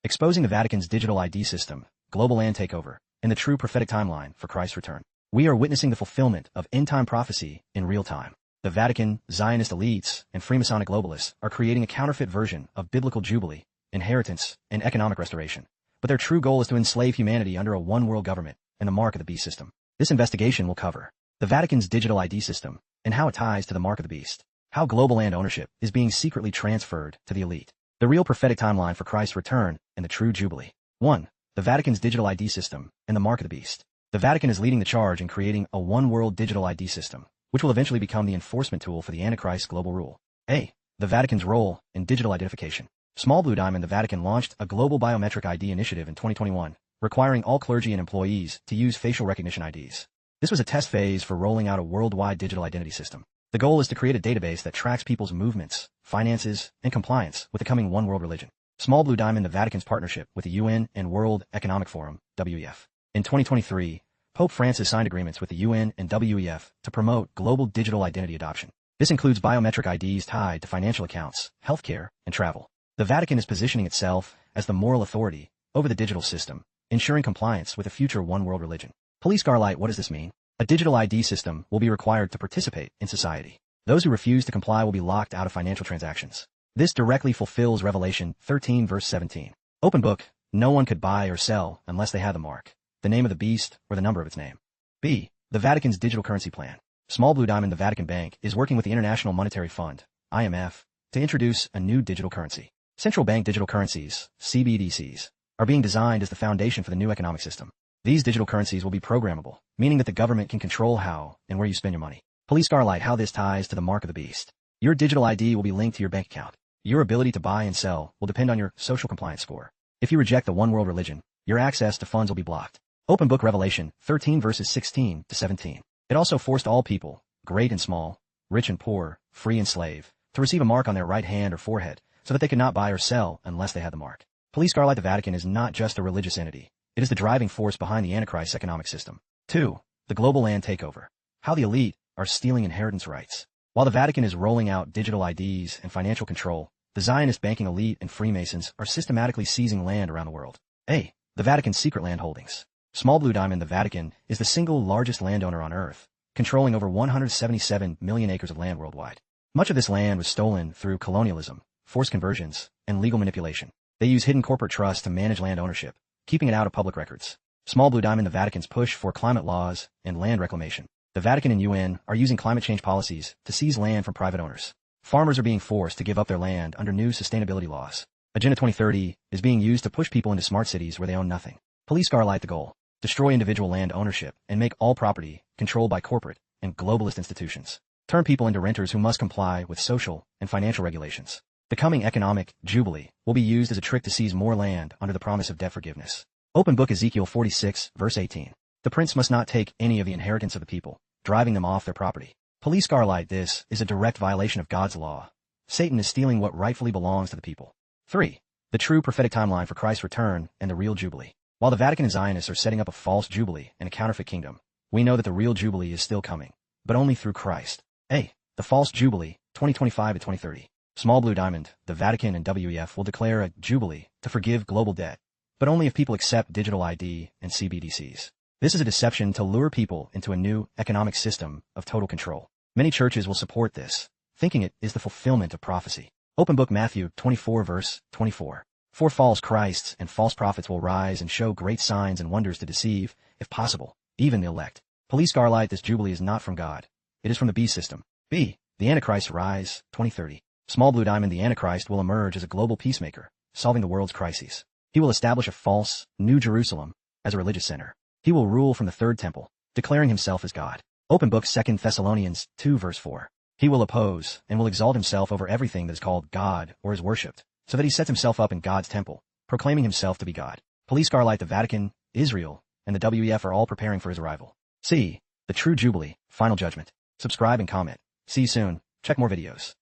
Exposing the Vatican's digital ID system, global land takeover, and the true prophetic timeline for Christ's return. We are witnessing the fulfillment of end-time prophecy in real time. The Vatican, Zionist elites, and Freemasonic globalists are creating a counterfeit version of biblical jubilee, inheritance, and economic restoration. But their true goal is to enslave humanity under a one-world government and the mark of the beast system. This investigation will cover the Vatican's digital ID system and how it ties to the mark of the beast, how global land ownership is being secretly transferred to the elite, the real prophetic timeline for Christ's return and the true jubilee. 1. The Vatican's digital ID system and the mark of the beast. The Vatican is leading the charge in creating a one-world digital ID system, which will eventually become the enforcement tool for the Antichrist global rule. A. The Vatican's role in digital identification. Small Blue Diamond. The Vatican launched a global biometric ID initiative in 2021, requiring all clergy and employees to use facial recognition IDs. This was a test phase for rolling out a worldwide digital identity system. The goal is to create a database that tracks people's movements, finances, and compliance with the coming one world religion. Small Blue Diamond. The Vatican's partnership with the UN and World Economic Forum, WEF. In 2023, Pope Francis signed agreements with the UN and WEF to promote global digital identity adoption. This includes biometric IDs tied to financial accounts, healthcare, and travel. The Vatican is positioning itself as the moral authority over the digital system, ensuring compliance with a future one-world religion. Police Scarlight. What does this mean? A digital ID system will be required to participate in society. Those who refuse to comply will be locked out of financial transactions. This directly fulfills Revelation 13 verse 17. Open book. No one could buy or sell unless they had the mark, the name of the beast, or the number of its name. B. The Vatican's digital currency plan. Small Blue Diamond. The Vatican Bank is working with the International Monetary Fund, IMF, to introduce a new digital currency. Central bank digital currencies, CBDCs, are being designed as the foundation for the new economic system. These digital currencies will be programmable, meaning that the government can control how and where you spend your money. Police Scarlight. How this ties to the mark of the beast. Your digital ID will be linked to your bank account. Your ability to buy and sell will depend on your social compliance score. If you reject the one world religion, your access to funds will be blocked. Open book. Revelation 13 verses 16 to 17. It also forced all people, great and small, rich and poor, free and slave, to receive a mark on their right hand or forehead, so that they could not buy or sell unless they had the mark. Police Scarlight. The Vatican is not just a religious entity. It is the driving force behind the Antichrist's economic system. 2. The global land takeover. How the elite are stealing inheritance rights. While the Vatican is rolling out digital IDs and financial control, the Zionist banking elite and Freemasons are systematically seizing land around the world. A. The Vatican's secret land holdings. Small Blue Diamond. The Vatican is the single largest landowner on Earth, controlling over 177 million acres of land worldwide. Much of this land was stolen through colonialism, forced conversions, and legal manipulation. They use hidden corporate trusts to manage land ownership, keeping it out of public records. Small Blue Diamond. The Vatican's push for climate laws and land reclamation. The Vatican and UN are using climate change policies to seize land from private owners. Farmers are being forced to give up their land under new sustainability laws. Agenda 2030 is being used to push people into smart cities where they own nothing. Police Scarlight. The goal. Destroy individual land ownership and make all property controlled by corporate and globalist institutions. Turn people into renters who must comply with social and financial regulations. The coming economic jubilee will be used as a trick to seize more land under the promise of debt forgiveness. Open book. Ezekiel 46 verse 18. The prince must not take any of the inheritance of the people, driving them off their property. Police Scarlight. This is a direct violation of God's law. Satan is stealing what rightfully belongs to the people. 3. The true prophetic timeline for Christ's return and the real jubilee. While the Vatican and Zionists are setting up a false jubilee and a counterfeit kingdom, we know that the real jubilee is still coming, but only through Christ. A. The false jubilee, 2025 to 2030. Small Blue Diamond. The Vatican and WEF will declare a jubilee to forgive global debt, but only if people accept digital ID and CBDCs. This is a deception to lure people into a new economic system of total control. Many churches will support this, thinking it is the fulfillment of prophecy. Open book. Matthew 24 verse 24. 4 false Christs and false prophets will rise and show great signs and wonders to deceive, if possible, even the elect. Police Scarlight. This jubilee is not from God. It is from the beast system. B. The Antichrist rise 2030. Small Blue Diamond. The Antichrist will emerge as a global peacemaker, solving the world's crises. He will establish a false, New Jerusalem, as a religious center. He will rule from the third temple, declaring himself as God. Open book. 2 Thessalonians 2 verse 4. He will oppose and will exalt himself over everything that is called God or is worshipped, so that he sets himself up in God's temple, proclaiming himself to be God. Police Scarlight. The Vatican, Israel, and the WEF are all preparing for his arrival. C. The true jubilee, final judgment. Subscribe and comment. See you soon. Check more videos.